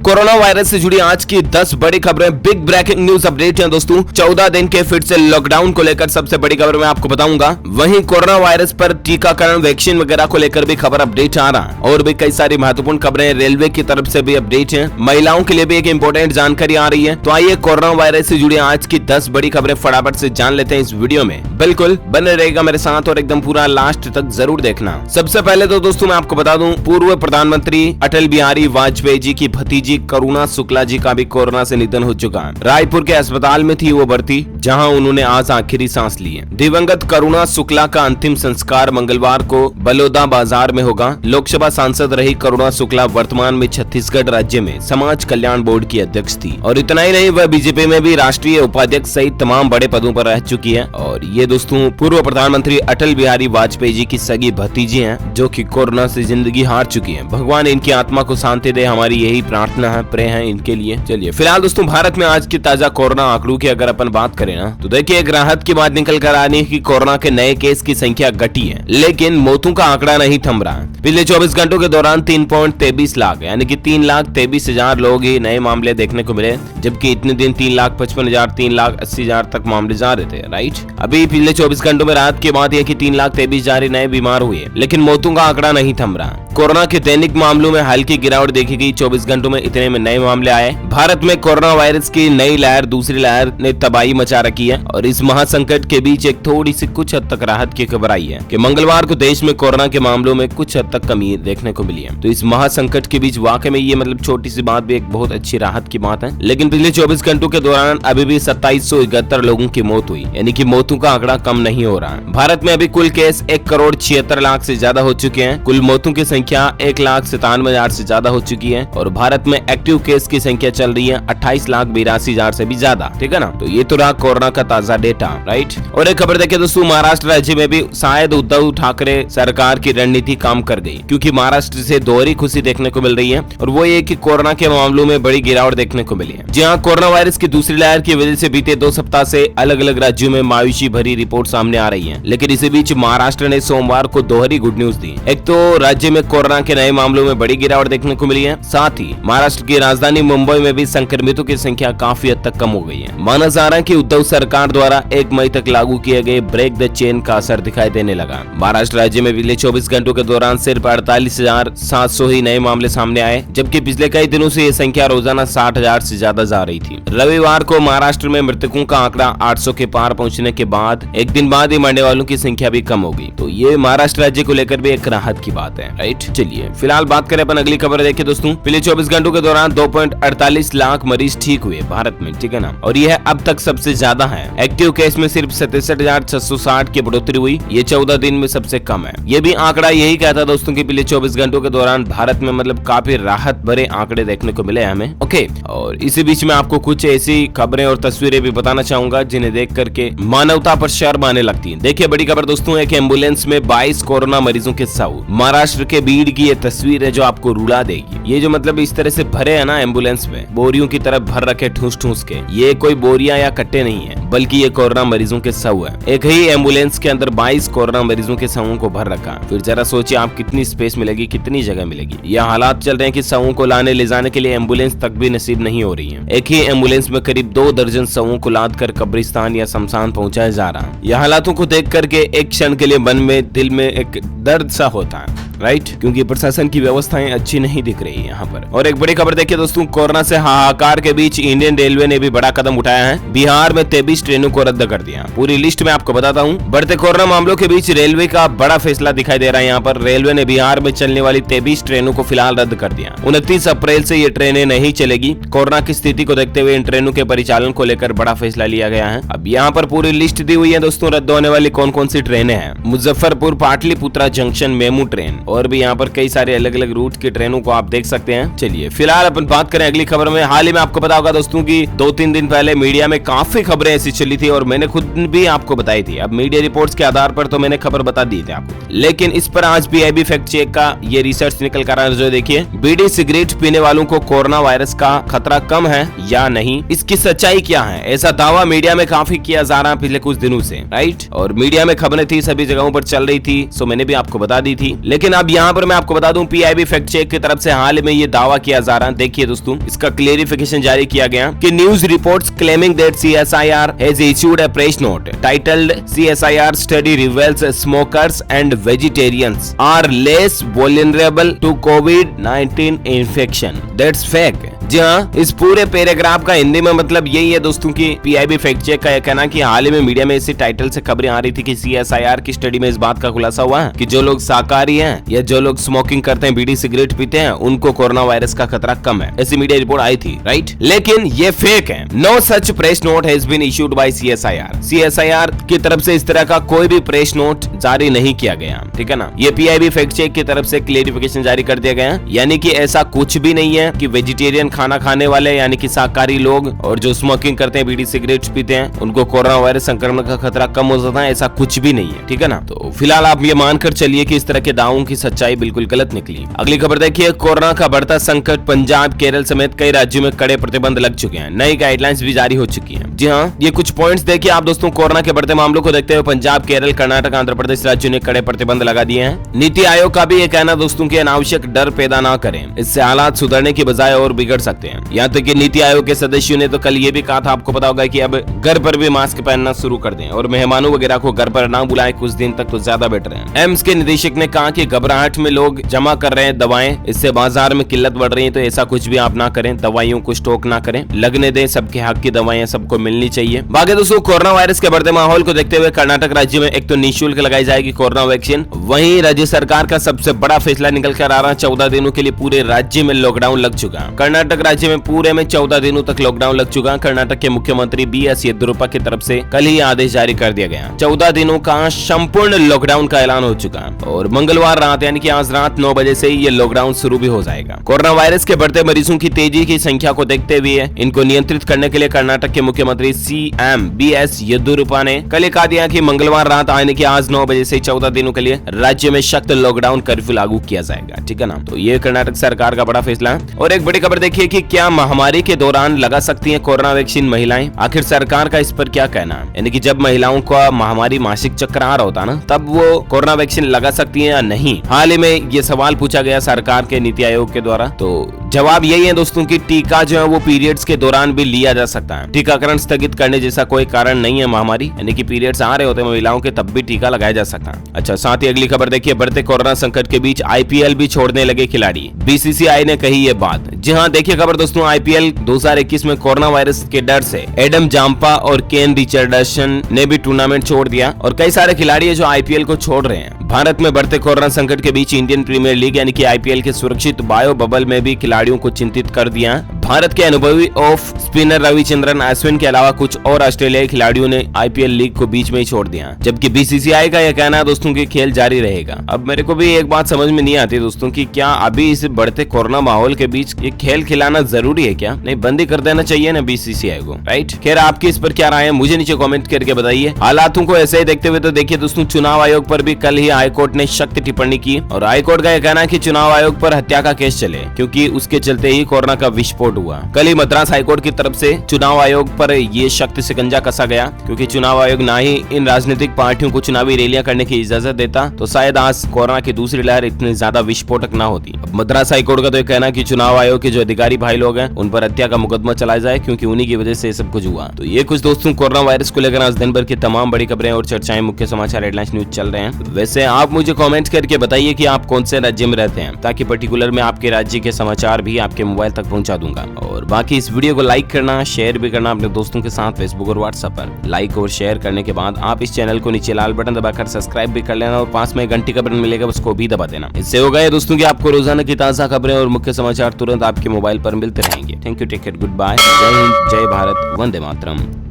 Corona virus से जुड़ी आज की 10 बड़ी खबरें, बिग ब्रेकिंग न्यूज अपडेट है दोस्तों। 14 दिन के फिर से लॉकडाउन को लेकर सबसे बड़ी खबर मैं आपको बताऊंगा। वहीं कोरोना वायरस पर टीकाकरण, वैक्सीन वगैरह को लेकर भी खबर अपडेट आ रहा है और भी कई सारी महत्वपूर्ण खबरें रेलवे की तरफ से भी अपडेट है। महिलाओं के लिए भी एक इंपॉर्टेंट जानकारी आ रही है। तो आइए कोरोना वायरस से जुड़ी आज की 10 बड़ी खबरें फटाफट से जान लेते हैं इस वीडियो में। बिल्कुल बने रहेगा मेरे साथ और एकदम पूरा लास्ट तक जरूर देखना। सबसे पहले तो दोस्तों मैं आपको बता दूं, पूर्व प्रधानमंत्री अटल बिहारी वाजपेयी जी की भतीजी करुणा शुक्ला जी का भी कोरोना से निधन हो चुका है। रायपुर के अस्पताल में थी वो भर्ती, जहां उन्होंने आज आखिरी सांस ली है। दिवंगत करुणा शुक्ला का अंतिम संस्कार मंगलवार को बलौदा बाजार में होगा। लोकसभा सांसद रही करुणा शुक्ला वर्तमान में छत्तीसगढ़ राज्य में समाज कल्याण बोर्ड की अध्यक्ष थी और इतना ही नहीं, वह बीजेपी में भी राष्ट्रीय उपाध्यक्ष सहित तमाम बड़े पदों पर रह चुकी है। और ये दोस्तों पूर्व प्रधानमंत्री अटल बिहारी वाजपेयी जी की सगी भतीजी है, जो कि कोरोना से जिंदगी हार चुकी है। भगवान इनकी आत्मा को शांति दे, हमारी यही प्रार्थना है, प्रे है इनके लिए। चलिए फिलहाल दोस्तों भारत में आज की ताजा कोरोना आंकड़ों की अगर अपन बात करें ना, तो देखिए एक राहत की बात निकल कर आ रही है कि कोरोना के नए केस की संख्या घटी है, लेकिन मौतों का आंकड़ा नहीं थम रहा है। पिछले 24 घंटों के दौरान 3.23 लाख यानी कि 3,23,000 लोग ही नए मामले देखने को मिले, जबकि इतने दिन 3,55,000 3,80,000 तक मामले जा रहे थे। राइट, अभी पिछले 24 घंटों में राहत की बात यह कि 3,23,000 नए बीमार हुए, लेकिन मौतों का आंकड़ा नहीं थम रहा। कोरोना के दैनिक मामलों में हल्की गिरावट देखी गई। 24 घंटों में इतने में नए मामले आए। भारत में कोरोना वायरस की नई लहर, दूसरी लहर ने तबाही मचा रखी है और इस महासंकट के बीच एक थोड़ी सी कुछ हद तक राहत की खबर आई है कि मंगलवार को देश में कोरोना के मामलों में कुछ हद तक कमी देखने को मिली है। तो इस महासंकट के बीच वाकई में ये छोटी सी बात भी एक बहुत अच्छी राहत की बात है। लेकिन पिछले 24 घंटों के दौरान अभी भी 2771 लोगों की मौत हुई, यानी कि मौतों का आंकड़ा कम नहीं हो रहा है। भारत में अभी कुल केस 1,76,00,000 से ज्यादा हो चुके हैं। कुल मौतों की संख्या 1,97,000 से ज्यादा हो चुकी है और भारत में एक्टिव केस की संख्या चल रही है 28,82,000 से भी ज्यादा। ठीक है ना, तो ये तो रहा कोरोना का ताजा डेटा। राइट, और एक खबर देखिए दोस्तों, महाराष्ट्र राज्य में भी शायद उद्धव ठाकरे सरकार की रणनीति काम कर गई, क्योंकि महाराष्ट्र से दोहरी खुशी देखने को मिल रही है और वो ये कि कोरोना के मामलों में बड़ी गिरावट देखने को मिली है। जहां कोरोना वायरस की दूसरी लहर की वजह से बीते 2 सप्ताह से अलग अलग राज्यों में मायूसी भरी रिपोर्ट सामने आ रही है, लेकिन इसी बीच महाराष्ट्र ने सोमवार को दोहरी गुड न्यूज दी। एक तो राज्य में कोरोना के नए मामलों में बड़ी गिरावट देखने को मिली है, साथ ही महाराष्ट्र की राजधानी मुंबई में भी संक्रमितों की संख्या काफी हद तक कम हो गई है। माना जा रहा है कि उद्धव सरकार द्वारा 1 मई तक लागू किए गए ब्रेक द चेन का असर दिखाई देने लगा। महाराष्ट्र राज्य में पिछले 24 घंटों के दौरान सिर्फ 48,700 ही नए मामले सामने आए, जबकि पिछले कई दिनों से ये संख्या रोजाना 60,000 से ज्यादा जा रही थी। रविवार को महाराष्ट्र में मृतकों का आंकड़ा 800 के पार पहुंचने के बाद एक दिन बाद ही मरने वालों की संख्या भी कम हो गई। तो ये महाराष्ट्र राज्य को लेकर भी एक राहत की बात है। राइट, चलिए फिलहाल बात करें अपन अगली खबर देखिए दोस्तों। पिछले 24 घंटों के दौरान 2.48 लाख मरीज ठीक हुए भारत में। ठीक है ना, और यह अब तक सबसे ज्यादा है। एक्टिव केस में सिर्फ 67,660 की बढ़ोतरी हुई, ये 14 दिन में सबसे कम है। ये भी आंकड़ा यही कहता है दोस्तों कि पिछले 24 घंटों के दौरान भारत में काफी राहत भरे आंकड़े देखने को मिले हमें। ओके, और इसी बीच में आपको कुछ ऐसी खबरें और तस्वीरें भी बताना चाहूंगा जिन्हें देख करके मानवता पर शर्म आने लगती है। देखिए बड़ी खबर दोस्तों, एक एम्बुलेंस में 22 कोरोना मरीजों के शव। महाराष्ट्र के बीड़ की ये तस्वीर है जो आपको रुला देगी। ये जो इस तरह से भरे है ना एम्बुलेंस में, बोरियों की तरफ भर रखे ठूस ठूस के। ये कोई बोरियां या कट्टे नहीं है, बल्कि ये कोरोना मरीजों के शव है। एक ही एम्बुलेंस के अंदर 22 कोरोना मरीजों के शवों को भर रखा। फिर जरा सोचिए आप, कितनी स्पेस मिलेगी, कितनी जगह मिलेगी। यह हालात चल रहे हैं कि शवों को लाने ले जाने के लिए एम्बुलेंस तक भी नसीब नहीं हो रही है। एक ही एम्बुलेंस में करीब 2 दर्जन शवों को लाद कर कब्रिस्तान या शमशान पहुंचाया जा रहा है। यह हालातों को देख करके एक क्षण के लिए मन में, दिल में एक दर्द सा होता है। राइट, क्योंकि प्रशासन की व्यवस्थाएं अच्छी नहीं दिख रही है यहाँ पर। और एक बड़ी खबर देखिए दोस्तों, कोरोना से हाहाकार के बीच इंडियन रेलवे ने भी बड़ा कदम उठाया है। बिहार में 23 ट्रेनों को रद्द कर दिया। पूरी लिस्ट में आपको बताता हूँ। बढ़ते कोरोना मामलों के बीच रेलवे का बड़ा फैसला दिखाई दे रहा है। यहाँ पर रेलवे ने बिहार में चलने वाली 23 ट्रेनों को फिलहाल रद्द कर दिया। 29 अप्रैल से ये ट्रेनें नहीं चलेगी। कोरोना की स्थिति को देखते हुए इन ट्रेनों के परिचालन को लेकर बड़ा फैसला लिया गया है। अब यहाँ पर पूरी लिस्ट दी हुई है दोस्तों, रद्द होने वाली कौन कौन सी ट्रेनें हैं। Muzaffarpur Pataliputra junction MEMU train, और भी यहाँ पर कई सारे अलग अलग रूट की ट्रेनों को आप देख सकते हैं। चलिए फिलहाल अपन बात करें अगली खबर में। हाल ही में आपको पता होगा दोस्तों कि 2-3 दिन पहले मीडिया में काफी खबरें ऐसी चली थी और मैंने खुद भी आपको बताई थी। अब मीडिया रिपोर्ट्स के आधार पर तो मैंने खबर बता दी थी आपको, लेकिन इस पर आज पीआईबी फैक्ट चेक का ये रिसर्च निकल कर आया जो देखिए, बीड़ी सिगरेट पीने वालों को कोरोना वायरस का खतरा कम है या नहीं, इसकी सच्चाई क्या है। ऐसा दावा मीडिया में काफी किया जा रहा है पिछले कुछ दिनों से। राइट, और मीडिया में खबरें थी, सभी जगहों पर चल रही थी, सो मैंने भी आपको बता दी थी। लेकिन अब यहाँ पर मैं आपको बता दूं PIB फैक्ट चेक की तरफ से हाल में ये दावा किया जा रहा है। देखिए दोस्तों, इसका क्लेरिफिकेशन जारी किया गया कि news reports claiming that CSIR has issued a press note titled CSIR study reveals smokers and vegetarians are less vulnerable to COVID-19 infection. That's fake. जी हाँ, इस पूरे पैराग्राफ का हिंदी में मतलब यही है दोस्तों कि PIB फैक्ट चेक का यह कहना कि हाल ही में मीडिया में इसी टाइटल से खबरें आ रही थी कि CSIR की स्टडी में इस बात का खुलासा हुआ है कि जो लोग शाकाहारी हैं या जो लोग स्मोकिंग करते हैं, बीड़ी सिगरेट पीते हैं, उनको कोरोना वायरस का खतरा कम है। ऐसी मीडिया रिपोर्ट आई थी, राइट? लेकिन ये फेक है। No such press note has been issued by CSIR। CSIR की तरफ से इस तरह का कोई भी प्रेस नोट जारी नहीं किया गया, ठीक है ना। ये PIB फैक्ट चेक की तरफ से क्लेरिफिकेशन जारी कर दिया गया, यानी कि ऐसा कुछ भी नहीं है कि वेजिटेरियन खाना खाने वाले यानी कि शाकाहारी लोग और जो स्मोकिंग करते हैं, बीड़ी सिगरेट पीते हैं, उनको कोरोना वायरस संक्रमण का खतरा कम हो जाता है। ऐसा कुछ भी नहीं है, ठीक है ना। तो फिलहाल आप ये मानकर चलिए कि इस तरह के दावों की सच्चाई बिल्कुल गलत निकली। अगली खबर देखिए, कोरोना का बढ़ता संकट, पंजाब केरल समेत कई राज्यों में कड़े प्रतिबंध लग चुके हैं। नई गाइडलाइंस भी जारी हो चुकी है। जी हाँ, ये कुछ पॉइंट्स देखिए आप दोस्तों। कोरोना के बढ़ते मामलों को देखते हुए पंजाब, केरल, कर्नाटक, आंध्र प्रदेश राज्यों ने कड़े प्रतिबंध लगा दिए हैं। नीति आयोग का भी ये कहना दोस्तों की अनावश्यक डर पैदा ना करें, इससे हालात सुधरने की बजाय और बिगड़ सकते हैं। यहाँ तक कि नीति आयोग के सदस्यों ने तो कल ये भी कहा था, आपको पता होगा, कि अब घर पर भी मास्क पहनना शुरू कर दें और मेहमानों वगैरह को घर पर ना बुलाएं कुछ दिन तक, तो ज्यादा बेटर है। एम्स के निदेशक ने कहा कि घबराहट में लोग जमा कर रहे हैं दवाएं, इससे बाजार में किल्लत बढ़ रही है, तो ऐसा कुछ भी आप ना करें, दवाइयों को स्टॉक ना करें, लगने दें। सबके हक की दवाएं सबको मिलनी चाहिए। बाकी दोस्तों, कोरोना वायरस के बढ़ते माहौल को देखते हुए कर्नाटक राज्य में एक तो निःशुल्क लगाई जाएगी कोरोना वैक्सीन, वहीं राज्य सरकार का सबसे बड़ा फैसला निकल कर आ रहा है। 14 दिनों के लिए पूरे राज्य में लॉकडाउन लग चुका। कर्नाटक राज्य में पूरे में 14 दिनों तक लॉकडाउन लग चुका। कर्नाटक के मुख्यमंत्री BS येदियुरप्पा की तरफ से कल ही आदेश जारी कर दिया गया। 14 दिनों का संपूर्ण लॉकडाउन का ऐलान हो चुका और मंगलवार रात यानी कि आज रात 9 बजे से ये लॉकडाउन शुरू भी हो जाएगा। कोरोना वायरस के बढ़ते मरीजों की तेजी की संख्या को देखते हुए इनको नियंत्रित करने के लिए कर्नाटक के मुख्यमंत्री CM BS येदियुरप्पा ने कल कहा दिया कि मंगलवार रात यानी कि आज 9 बजे से 14 दिनों के लिए राज्य में सख्त लॉकडाउन कर्फ्यू लागू किया जाएगा, ठीक है ना। तो ये कर्नाटक सरकार का बड़ा फैसला है। और एक बड़ी खबर देखिए कि क्या महामारी के दौरान लगा सकती है कोरोना वैक्सीन महिलाएं? आखिर सरकार का इस पर क्या कहना है? यानी कि जब महिलाओं का महामारी मासिक चक्र आ रहा होता है ना, तब वो कोरोना वैक्सीन लगा सकती है या नहीं? हाल ही में ये सवाल पूछा गया सरकार के नीति आयोग के द्वारा, तो जवाब यही है दोस्तों कि टीका जो है वो पीरियड्स के दौरान भी लिया जा सकता है। टीकाकरण स्थगित करने जैसा कोई कारण नहीं है महामारी, यानी कि पीरियड्स आ रहे होते हैं महिलाओं के, तब भी टीका लगाया जा सकता है। अच्छा, साथ ही अगली खबर देखिए, बढ़ते कोरोना संकट के बीच IPL भी छोड़ने लगे खिलाड़ी। BCCI ने कही ये बात। जी हाँ, देखिए खबर दोस्तों, IPL 2021 में कोरोना वायरस के डर से एडम जाम्पा और केन रिचर्डसन ने भी टूर्नामेंट छोड़ दिया और कई सारे खिलाड़ी है जो IPL को छोड़ रहे हैं। भारत में बढ़ते कोरोना संकट के बीच इंडियन प्रीमियर लीग यानी कि IPL के सुरक्षित बायो बबल में भी खिलाड़ियों को चिंतित कर दिया। भारत के अनुभवी ऑफ स्पिनर रविचंद्रन अश्विन के अलावा कुछ और ऑस्ट्रेलियाई खिलाड़ियों ने IPL लीग को बीच में ही छोड़ दिया, जबकि BCCI का यह कहना है दोस्तों कि खेल जारी रहेगा। अब मेरे को भी एक बात समझ में नहीं आती दोस्तों कि क्या अभी इस बढ़ते कोरोना माहौल के बीच ये खेल खिलाना जरूरी है क्या? नहीं, बंदी कर देना चाहिए ना BCCI को, राइट? खैर, आपकी इस पर क्या राय है मुझे नीचे कमेंट करके बताइए। हालातों को ऐसे ही देखते हुए तो देखिए दोस्तों, चुनाव आयोग पर भी कल ही हाईकोर्ट ने सख्त टिप्पणी की और हाईकोर्ट का यह कहना है कि चुनाव आयोग पर हत्या का केस चले, क्योंकि उसके चलते ही कोरोना का विस्फोट हुआ। कल ही मद्रास हाईकोर्ट की तरफ से चुनाव आयोग पर ये सख्त शिकंजा कसा गया, क्योंकि चुनाव आयोग ना ही इन राजनीतिक पार्टियों को चुनावी रैलियां करने की इजाजत देता, तो शायद आज कोरोना की दूसरी लहर इतनी ज्यादा विस्फोटक न होती। मद्रास हाईकोर्ट का तो यह कहना है कि चुनाव आयोग के जो अधिकारी भाई लोग हैं उन पर हत्या का मुकदमा चलाया जाए, क्योंकि उन्हीं की वजह से सब कुछ हुआ। तो ये कुछ दोस्तों कोरोना वायरस को लेकर आज दिन भर की तमाम बड़ी खबरें और चर्चाएं, मुख्य समाचार, हेडलाइंस, न्यूज चल रहे हैं। वैसे आप मुझे कमेंट करके बताइए कि आप कौन से राज्य में रहते हैं, ताकि पर्टिकुलर मैं आपके राज्य के समाचार भी आपके मोबाइल तक पहुंचा दूंगा। और बाकी इस वीडियो को लाइक करना, शेयर भी करना अपने दोस्तों के साथ फेसबुक और व्हाट्सएप पर। लाइक और शेयर करने के बाद आप इस चैनल को नीचे लाल बटन दबाकर सब्सक्राइब भी कर लेना और पास में घंटी का बटन मिलेगा, उसको भी दबा देना। इससे होगा ये दोस्तों कि आपको रोजाना की ताजा खबरें और मुख्य समाचार तुरंत आपके मोबाइल पर मिलते रहेंगे। Thank you, take care, good bye, जय हिंद, जय भारत, वंदे मातरम।